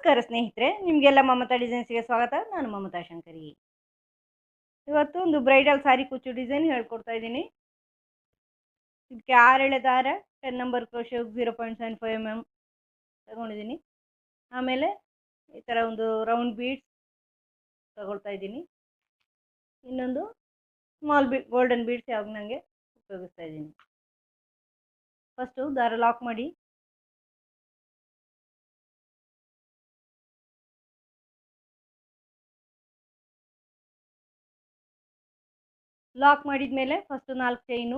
ನಮಸ್ಕಾರ ಸ್ನೇಹಿತರೆ, ನಿಮಗೆಲ್ಲ ಮಮತಾ ಡಿಸೈನ್ಸ್ಗೆ ಸ್ವಾಗತ. ನಾನು ಮಮತಾ ಶಂಕರಿ. ಇವತ್ತು ಒಂದು ಬ್ರೈಡಲ್ ಸಾರಿ ಕುಚ್ಚು ಡಿಸೈನ್ ಹೇಳ್ಕೊಡ್ತಾ ಇದ್ದೀನಿ. ಇದಕ್ಕೆ 6 ಎಳೆ ದಾರ, 10 ನಂಬರ್ ಕ್ರೋಶೆ 0.75 mm ತಗೊಂಡಿದ್ದೀನಿ. ಆಮೇಲೆ ಈ ಥರ ಒಂದು ರೌಂಡ್ ಬೀಡ್ಸ್ ತಗೊಳ್ತಾ ಇದ್ದೀನಿ. ಇನ್ನೊಂದು ಸ್ಮಾಲ್ ಗೋಲ್ಡನ್ ಬೀಡ್ಸ್ ಯಾವಾಗ ನನಗೆ ಉಪಯೋಗಿಸ್ತಾ ಇದ್ದೀನಿ. ಫಸ್ಟು ದಾರ ಲಾಕ್ ಮಾಡಿ, ಲಾಕ್ ಮಾಡಿದ ಮೇಲೆ ಫಸ್ಟು 4 ಚೈನು,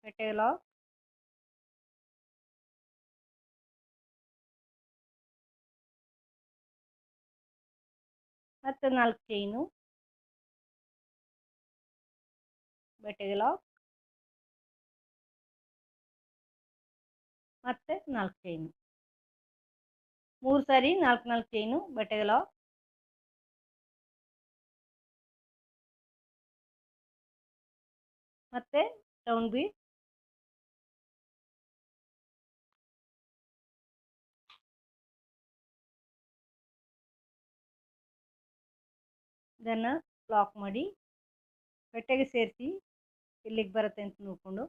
ಪೆಟ್ಟೆಗೆ ಲಾಕ್, ಮತ್ತೆ 4 ಚೈನು, ಬಟ್ಟೆಗೆ ಲಾಕ್, ಮತ್ತೆ 4 ಚೈನು, 3 ಸಾರಿ 4 ಚೈನು, ಬಟ್ಟೆಗೆ ಲಾಕ್, ಮತ್ತೆ ರೌಂಡ್ ಬೀಡ್, ಇದನ್ನು ಲಾಕ್ ಮಾಡಿ ಬಟ್ಟೆಗೆ ಸೇರಿಸಿ ಇಲ್ಲಿಗೆ ಬರುತ್ತೆ ಅಂತ ನೋಡಿಕೊಂಡು,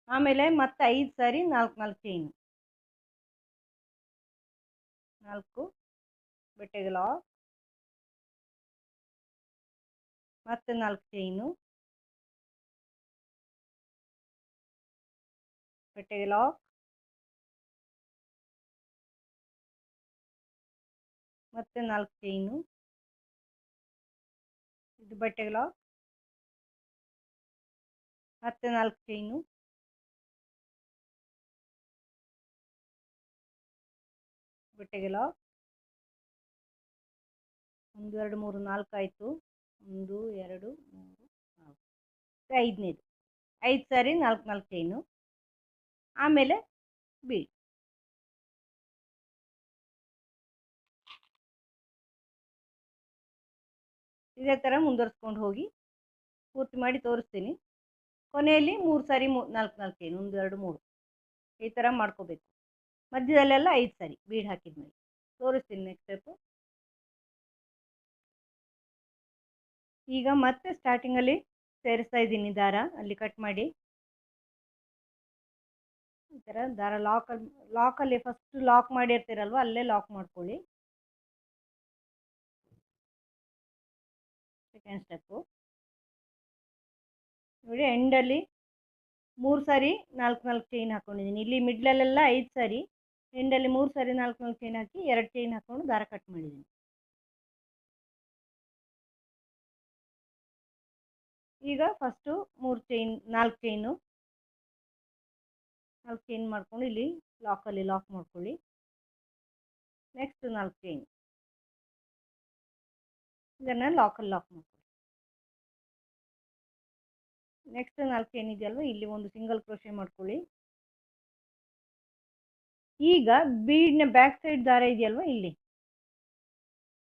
ಆಮೇಲೆ ಮತ್ತೆ 5 ಸಾರಿ 4 ಚೈನು, 4 ಬಟ್ಟೆಗೆ ಲಾಕ್, ಮತ್ತೆ 4 ಚೈನು, ಬಟ್ಟೆಗೆ ಲಾಕ್, ಮತ್ತೆ 4 ಚೈನು, ಇದು ಬಟ್ಟೆಗೆ ಲಾಕ್, ಮತ್ತೆ 4 ಚೈನು, ಬಟ್ಟೆಗೆ ಲಾಕ್, 1 2 3 4 ಆಯಿತು. 1 2 3 4 ಐದನೇದು 5 ಸಾರಿ 4 ಚೈನು, ಆಮೇಲೆ ಬೀಡ್. ಇದೇ ಥರ ಮುಂದುವರಿಸ್ಕೊಂಡು ಹೋಗಿ ಪೂರ್ತಿ ಮಾಡಿ ತೋರಿಸ್ತೀನಿ. ಕೊನೆಯಲ್ಲಿ 3 ಸಾರಿ 4 ಚೈನು, 1 2 3 ಈ ಥರ ಮಾಡ್ಕೋಬೇಕು. ಮಧ್ಯದಲ್ಲೆಲ್ಲ 5 ಸಾರಿ ಬೀಡ್ ಹಾಕಿದ್ಮೇಲೆ ತೋರಿಸ್ತೀನಿ ನೆಕ್ಸ್ಟ್ ಸ್ಟೆಪ್ಪು. ಈಗ ಮತ್ತೆ ಸ್ಟಾರ್ಟಿಂಗಲ್ಲಿ ಸೇರಿಸ್ತಾ ಇದ್ದೀನಿ ದಾರ, ಅಲ್ಲಿ ಕಟ್ ಮಾಡಿ ಈ ಥರ ದಾರ ಲಾಕಲ್ಲಿ ಫಸ್ಟ್ ಲಾಕ್ ಮಾಡಿರ್ತೀರಲ್ವ, ಅಲ್ಲೇ ಲಾಕ್ ಮಾಡ್ಕೊಳ್ಳಿ. ಸೆಕೆಂಡ್ ಸ್ಟೆಪ್ಪು ನೋಡಿ, ಎಂಡಲ್ಲಿ 3 ಸಾರಿ 4 ಚೈನ್ ಹಾಕ್ಕೊಂಡಿದ್ದೀನಿ. ಇಲ್ಲಿ ಮಿಡ್ಲಲ್ಲೆಲ್ಲ 5 ಸಾರಿ, ಎಂಡಲ್ಲಿ 3 ಸಾರಿ 4 ಚೈನ್ ಹಾಕಿ 2 ಚೈನ್ ಹಾಕ್ಕೊಂಡು ದಾರ ಕಟ್ ಮಾಡಿದ್ದೀನಿ. ಈಗ ಫಸ್ಟು 4 ಚೈನು 4 ಚೈನ್ ಮಾಡ್ಕೊಂಡು ಇಲ್ಲಿ ಲಾಕಲ್ಲಿ ಲಾಕ್ ಮಾಡ್ಕೊಳ್ಳಿ. ನೆಕ್ಸ್ಟ್ 4 ಚೈನ್, ಇದನ್ನು ಲಾಕಲ್ಲಿ ಲಾಕ್ ಮಾಡ್ಕೊಳ್ಳಿ. ನೆಕ್ಸ್ಟ್ 4 ಚೈನ್ ಇದೆಯಲ್ವ, ಇಲ್ಲಿ ಒಂದು ಸಿಂಗಲ್ ಕ್ರೋಶೆ ಮಾಡ್ಕೊಳ್ಳಿ. ಈಗ ಬೀಡ್ನ ಬ್ಯಾಕ್ ಸೈಡ್ ದಾರ ಇದೆಯಲ್ವ, ಇಲ್ಲಿ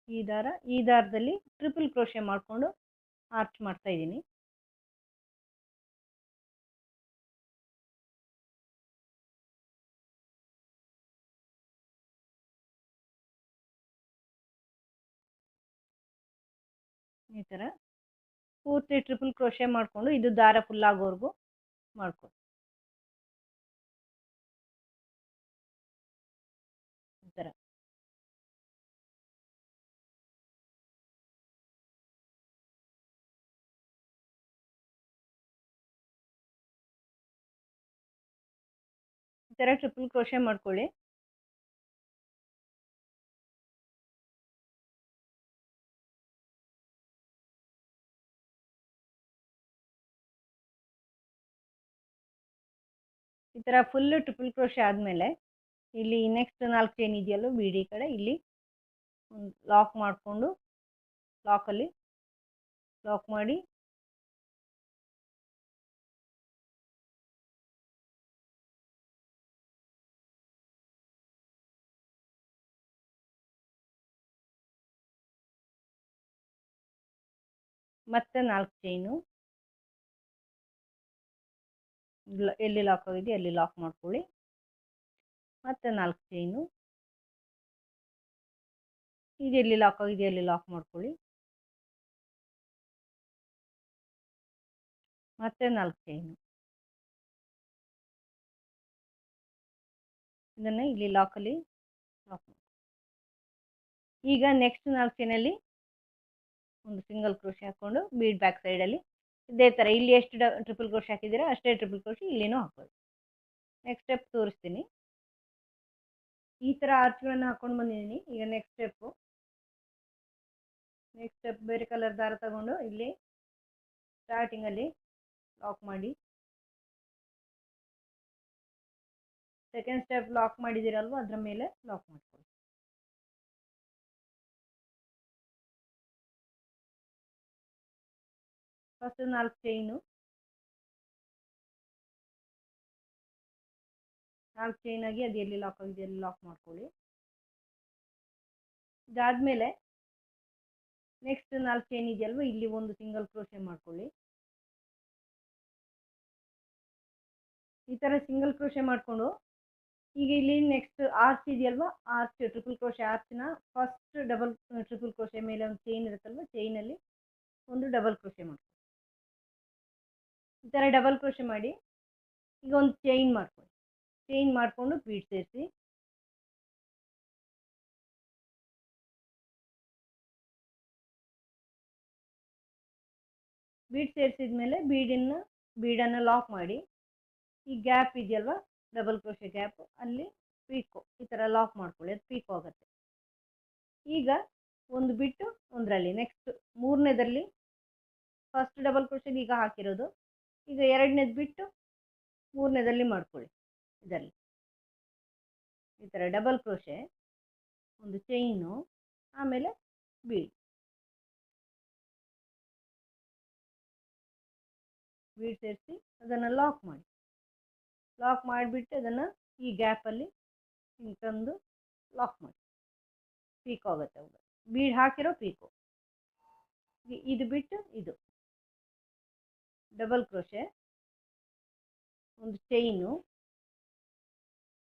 ಈ ದಾರದಲ್ಲಿ ಟ್ರಿಪಲ್ ಕ್ರೋಶೆ ಮಾಡಿಕೊಂಡು ಆರ್ಚ್ ಮಾಡ್ತಾ ಇದ್ದೀನಿ. ಈ ಥರ ಪೂರ್ತಿ ಟ್ರಿಪಲ್ ಕ್ರೋಶೆ ಮಾಡಿಕೊಂಡು ಇದು ದಾರ ಫುಲ್ ಆಗೋವರೆಗೂ ಮಾಡ್ಕೊಳ್ಳಿ. ಈ ಥರ ಟ್ರಿಪಲ್ ಕ್ರೋಶೆ ಮಾಡ್ಕೊಳ್ಳಿ. ಈ ಥರ ಫುಲ್ಲು ಟ್ರಿಪಲ್ ಕ್ರೋಶೆ ಆದಮೇಲೆ ಇಲ್ಲಿ ನೆಕ್ಸ್ಟ್ 4 ಚೈನ್ ಇದೆಯಲ್ಲ ಬೀಡಿ ಕಡೆ, ಇಲ್ಲಿ ಒಂದು ಲಾಕ್ ಮಾಡಿಕೊಂಡು ಲಾಕಲ್ಲಿ ಲಾಕ್ ಮಾಡಿ ಮತ್ತೆ 4 ಚೈನು, ಎಲ್ಲಿ ಲಾಕ್ ಆಗಿದೆ ಅಲ್ಲಿ ಲಾಕ್ ಮಾಡ್ಕೊಳ್ಳಿ. ಮತ್ತೆ 4 ಚೈನು. ಈಗ ಎಲ್ಲಿ ಲಾಕ್ ಆಗಿದೆ ಅಲ್ಲಿ ಲಾಕ್ ಮಾಡ್ಕೊಳ್ಳಿ. ಮತ್ತೆ 4 ಚೈನು. ಇದನ್ನು ಇಲ್ಲಿ ಲಾಕಲ್ಲಿ ಲಾಕ್ ಮಾಡಿ. ಈಗ ನೆಕ್ಸ್ಟ್ 4 ಚೈನಲ್ಲಿ ಒಂದು ಸಿಂಗಲ್ ಕ್ರೋಶೆ ಹಾಕ್ಕೊಂಡು ಬೀಡ್ ಬ್ಯಾಕ್ ಸೈಡಲ್ಲಿ ಇದೇ ಥರ ಇಲ್ಲಿ ಎಷ್ಟು ಟ್ರಿಪಲ್ ಕ್ರೋಶೆ ಹಾಕಿದ್ದೀರಾ ಅಷ್ಟೇ ಟ್ರಿಪಲ್ ಕ್ರೋಶೆ ಇಲ್ಲಿನೂ ಹಾಕೋದು. ನೆಕ್ಸ್ಟ್ ಸ್ಟೆಪ್ ತೋರಿಸ್ತೀನಿ. ಈ ಥರ ಆರ್ಚ್ಗಳನ್ನು ಹಾಕ್ಕೊಂಡು ಬಂದಿದ್ದೀನಿ. ಈಗ ನೆಕ್ಸ್ಟ್ ಸ್ಟೆಪ್ ಬೇರೆ ಕಲರ್ ದಾರ ತಗೊಂಡು ಇಲ್ಲಿ ಸ್ಟಾರ್ಟಿಂಗಲ್ಲಿ ಲಾಕ್ ಮಾಡಿ. ಸೆಕೆಂಡ್ ಸ್ಟೆಪ್ ಲಾಕ್ ಮಾಡಿದ್ದೀರಲ್ವ ಅದರ ಮೇಲೆ ಲಾಕ್ ಮಾಡ್ಕೊಳ್ಳಿ. First 4 chain. 4 ಚೈನಾಗಿ ಅದು ಎಲ್ಲಿ ಲಾಕ್ ಆಗಿದೆ ಅಲ್ಲಿ ಲಾಕ್ ಮಾಡ್ಕೊಳ್ಳಿ. ಇದಾದಮೇಲೆ ನೆಕ್ಸ್ಟ್ 4 ಚೈನ್ ಇದೆಯಲ್ವ ಇಲ್ಲಿ ಒಂದು ಸಿಂಗಲ್ ಕ್ರೋಶೆ ಮಾಡ್ಕೊಳ್ಳಿ. ಈ ಥರ ಸಿಂಗಲ್ ಕ್ರೋಶೆ ಮಾಡಿಕೊಂಡು ಈಗ ಇಲ್ಲಿ ನೆಕ್ಸ್ಟ್ ಆರ್ಚ್ ಇದೆಯಲ್ವ ಆರ್ಚ್ ಟ್ರಿಪಲ್ ಕ್ರೋಶೆ ಆರ್ಚ್ನ ಫಸ್ಟ್ ಡಬಲ್ ಟ್ರಿಪಲ್ ಕ್ರೋಶೆ ಮೇಲೆ ಒಂದು ಚೈನ್ ಇರುತ್ತಲ್ವ ಚೈನಲ್ಲಿ ಒಂದು ಡಬಲ್ ಕ್ರೋಶೆ ಮಾಡ್ಕೊಳ್ಳಿ. ಈ ಥರ ಡಬಲ್ ಕ್ರೋಶೆ ಮಾಡಿ ಈಗ ಒಂದು ಚೈನ್ ಮಾಡ್ಕೊಳ್ಳಿ. ಚೈನ್ ಮಾಡಿಕೊಂಡು ಬೀಡ್ ಸೇರಿಸಿ. ಬೀಡ್ ಸೇರಿಸಿದ್ಮೇಲೆ ಬೀಡನ್ನು ಲಾಕ್ ಮಾಡಿ ಈ ಗ್ಯಾಪ್ ಇದೆಯಲ್ವ ಡಬಲ್ ಕ್ರೋಶೆ ಗ್ಯಾಪ್ ಅಲ್ಲಿ ಪೀಕೋ ಈ ಥರ ಲಾಕ್ ಮಾಡ್ಕೊಳ್ಳಿ. ಅದು ಪೀಕೋ ಆಗುತ್ತೆ. ಈಗ ಒಂದು ಬಿಟ್ಟು ಒಂದರಲ್ಲಿ ನೆಕ್ಸ್ಟ್ ಮೂರನೇದಲ್ಲಿ ಫಸ್ಟ್ ಡಬಲ್ ಕ್ರೋಶೆ ಈಗ ಹಾಕಿರೋದು ಈಗ ಎರಡನೇದು ಬಿಟ್ಟು ಮೂರನೇದಲ್ಲಿ ಮಾಡ್ಕೊಳ್ಳಿ. ಇದರಲ್ಲಿ ಈ ಥರ ಡಬಲ್ ಕ್ರೋಶೆ ಒಂದು ಚೈನು ಆಮೇಲೆ ಬೀಡ್ ಸೇರಿಸಿ ಅದನ್ನು ಲಾಕ್ ಮಾಡಿ. ಲಾಕ್ ಮಾಡಿಬಿಟ್ಟು ಅದನ್ನು ಈ ಗ್ಯಾಪಲ್ಲಿ ಹಿಂಗೆ ತಂದು ಲಾಕ್ ಮಾಡಿ. ಪೀಕೋ ಆಗುತ್ತೆ ಅವಾಗ ಬೀಡ್ ಹಾಕಿರೋ ಪೀಕೋ. ಇದು ಬಿಟ್ಟು ಇದು ಡಬಲ್ ಕ್ರೋಶೆ ಒಂದು ಚೈನು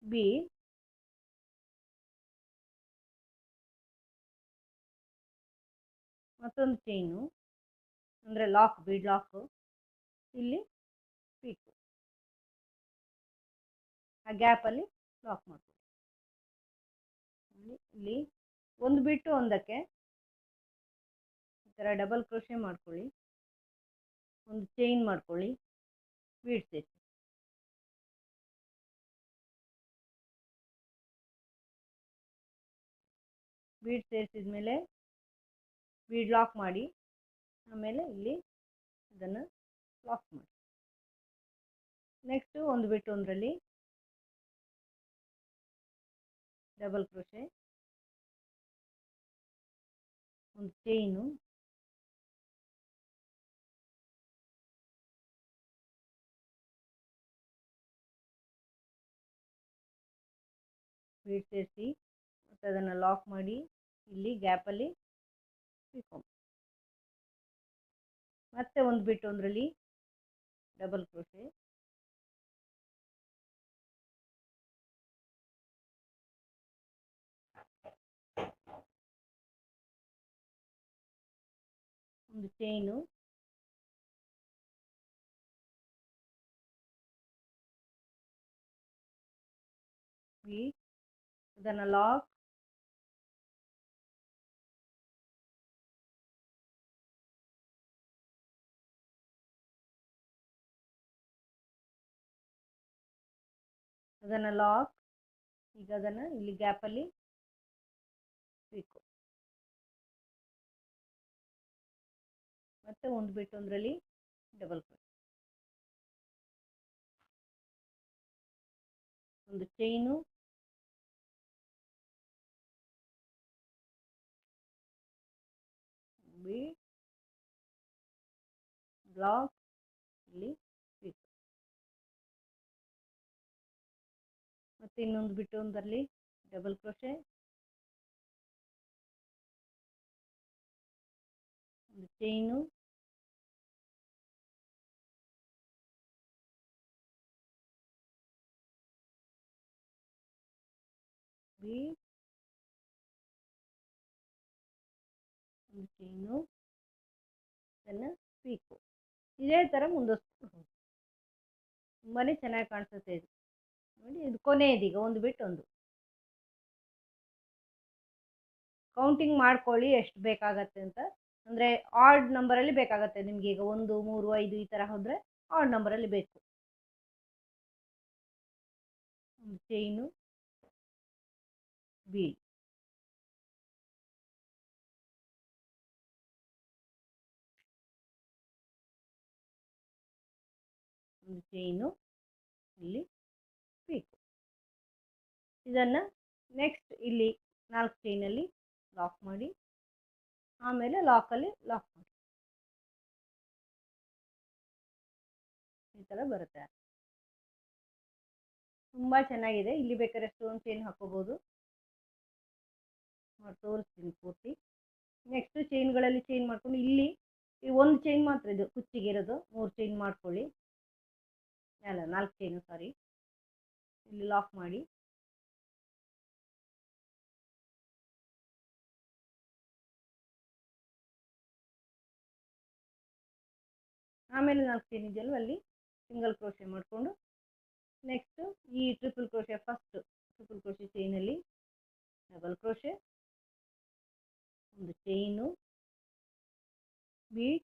ಬೀಡ್ ಮತ್ತೊಂದು ಚೈನು ಅಂದರೆ ಲಾಕ್ ಬೀಡ್ ಲಾಕು ಇಲ್ಲಿ ಪೀಕು ಆ ಗ್ಯಾಪಲ್ಲಿ ಲಾಕ್ ಮಾಡ್ಕೊಳ್ಳಿ. ಇಲ್ಲಿ ಒಂದು ಬಿಟ್ಟು ಒಂದಕ್ಕೆ ಈ ಥರ ಡಬಲ್ ಕ್ರೋಶೆ ಮಾಡ್ಕೊಳ್ಳಿ. ಒಂದು ಚೈನ್ ಮಾಡ್ಕೊಳ್ಳಿ. ಬೀಡ್ ಸೇರಿಸಿ. ಬೀಡ್ ಸೇರಿಸಿದ ಮೇಲೆ ಬೀಡ್ ಲಾಕ್ ಮಾಡಿ ಆಮೇಲೆ ಇಲ್ಲಿ ಇದನ್ನು ಲಾಕ್ ಮಾಡಿ. ನೆಕ್ಸ್ಟು ಒಂದು ಬಿಟ್ಟು ಒಂದರಲ್ಲಿ ಡಬಲ್ ಕ್ರೋಶೆ ಒಂದು ಚೈನು ಬೀಡ್ ಸೇರಿಸಿ ಮತ್ತು ಅದನ್ನು ಲಾಕ್ ಮಾಡಿ ಇಲ್ಲಿ ಗ್ಯಾಪಲ್ಲಿ ಇಟ್ಕೊಂಡು ಮತ್ತೆ ಒಂದು ಬಿಟ್ಟು ಒಂದರಲ್ಲಿ ಡಬಲ್ ಕ್ರೋಶೆ ಒಂದು ಚೈನು ಬೀಡ್ ಅದನ್ನು ಲಾಕ್ ಈಗ ಅದನ್ನು ಇಲ್ಲಿ ಗ್ಯಾಪಲ್ಲಿ ಇಟ್ಕೊ ಮತ್ತೆ ಒಂದು ಬಿಟ್ಟು ಒಂದರಲ್ಲಿ ಡಬಲ್ ಕ್ರೋಶೆ ಒಂದು ಚೈನು ಬೀಡ್ ಬ್ಲಾಕ್ ಇಲ್ಲಿ ಇಟ್ಕೊ ಮತ್ತೆ ಇನ್ನೊಂದು ಬಿಟ್ಟು ಒಂದರಲ್ಲಿ ಡಬಲ್ ಕ್ರೋಶೆ ಒಂದು ಚೈನು ಬೀಡ್, ಒಂದು ಚೈನು, ಅದನ್ನು ಪೀಕು. ಇದೇ ಥರ ಮುಂದುವರಿಸ್ಕೊಂಡು ತುಂಬಾ ಚೆನ್ನಾಗಿ ಕಾಣಿಸುತ್ತೆ ಇದು ನೋಡಿ. ಇದು ಕೊನೆಯದೀಗ ಒಂದು ಬಿಟ್ಟು ಒಂದು ಕೌಂಟಿಂಗ್ ಮಾಡ್ಕೊಳ್ಳಿ ಎಷ್ಟು ಬೇಕಾಗತ್ತೆ ಅಂತ. ಅಂದರೆ ಆಡ್ ನಂಬರಲ್ಲಿ ಬೇಕಾಗತ್ತೆ ನಿಮಗೆ. ಈಗ 1, 3, 5 ಈ ಥರ ಹೋದರೆ ಆಡ್ ನಂಬರಲ್ಲಿ ಬೇಕು. ಒಂದು ಚೈನು, ಬೀಡ್, ಒಂದು ಚೈನು, ಇಲ್ಲಿ ಪೀಕು. ಇದನ್ನು ನೆಕ್ಸ್ಟ್ ಇಲ್ಲಿ 4 ಚೈನಲ್ಲಿ ಲಾಕ್ ಮಾಡಿ, ಆಮೇಲೆ ಲಾಕಲ್ಲಿ ಲಾಕ್ ಮಾಡಿ. ಈ ಥರ ಬರುತ್ತೆ. ತುಂಬ ಚೆನ್ನಾಗಿದೆ. ಇಲ್ಲಿ ಬೇಕಾದ್ರೆ ಸ್ಟೋನ್ ಚೈನ್ ಹಾಕೋಬೋದು. ತೋರಿಸ್ತೀನಿ ಪೂರ್ತಿ. ನೆಕ್ಸ್ಟ್ ಚೈನ್ಗಳಲ್ಲಿ ಚೈನ್ ಮಾಡ್ಕೊಂಡು ಇಲ್ಲಿ ಒಂದು ಚೈನ್ ಮಾತ್ರ ಇದು ಕುಚ್ಚಿಗೆ ಇರೋದು. 3 ಚೈನ್ ಮಾಡ್ಕೊಳ್ಳಿ. ಅಲ್ಲ 4 ಚೈನು ಸಾರಿ. ಇಲ್ಲಿ ಲಾಕ್ ಮಾಡಿ, ಆಮೇಲೆ 4 ಚೈನ್ ಇದೆಯಲ್ವ ಅಲ್ಲಿ ಸಿಂಗಲ್ ಕ್ರೋಶೆ ಮಾಡಿಕೊಂಡು ನೆಕ್ಸ್ಟ್ ಈ triple crochet, first triple crochet ಚೈನಲ್ಲಿ ಡಬಲ್ ಕ್ರೋಶೆ, ಒಂದು ಚೈನು, ಬೀಡ್,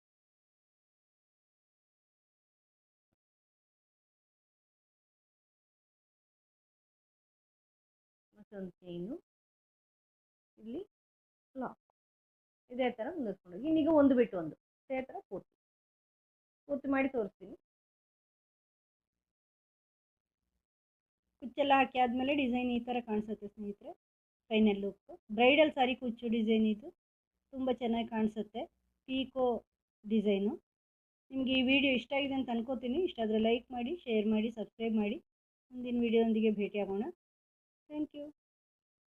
ಮತ್ತೊಂದು ಚೈನು, ಇಲ್ಲಿ ಲಾಕ್. ಇದೇ ಥರ ಮುಂದುವರ್ಸ್ಕೊಂಡು ಇನ್ನೀಗ ಒಂದು ಬಿಟ್ಟು ಒಂದು ಇದೇ ಥರ ಪೂರ್ತಿ ಮಾಡಿ ತೋರಿಸ್ತೀನಿ. ಕುಚ್ಚೆಲ್ಲ ಹಾಕಿ ಆದಮೇಲೆ ಡಿಸೈನ್ ಈ ಥರ ಕಾಣಿಸುತ್ತೆ ಸ್ನೇಹಿತರೆ. ಫೈನಲ್ ಲುಕ್ ಬ್ರೈಡಲ್ ಸಾರಿ ಕುಚ್ಚು ಡಿಸೈನ್ ಇದು. ತುಂಬ ಚೆನ್ನಾಗಿ ಕಾಣಿಸುತ್ತೆ. ಪೀಕೋ ಡಿಸೈನು. ನಿಮಗೆ ಈ ವಿಡಿಯೋ ಇಷ್ಟ ಆಗಿದೆ ಅಂತ ಅನ್ಕೋತೀನಿ. ಇಷ್ಟ ಆದರೆ ಲೈಕ್ ಮಾಡಿ, ಶೇರ್ ಮಾಡಿ, ಸಬ್ಸ್ಕ್ರೈಬ್ ಮಾಡಿ. ಮುಂದಿನ ವಿಡಿಯೋದೊಂದಿಗೆ ಭೇಟಿಯಾಗೋಣ. Thank you.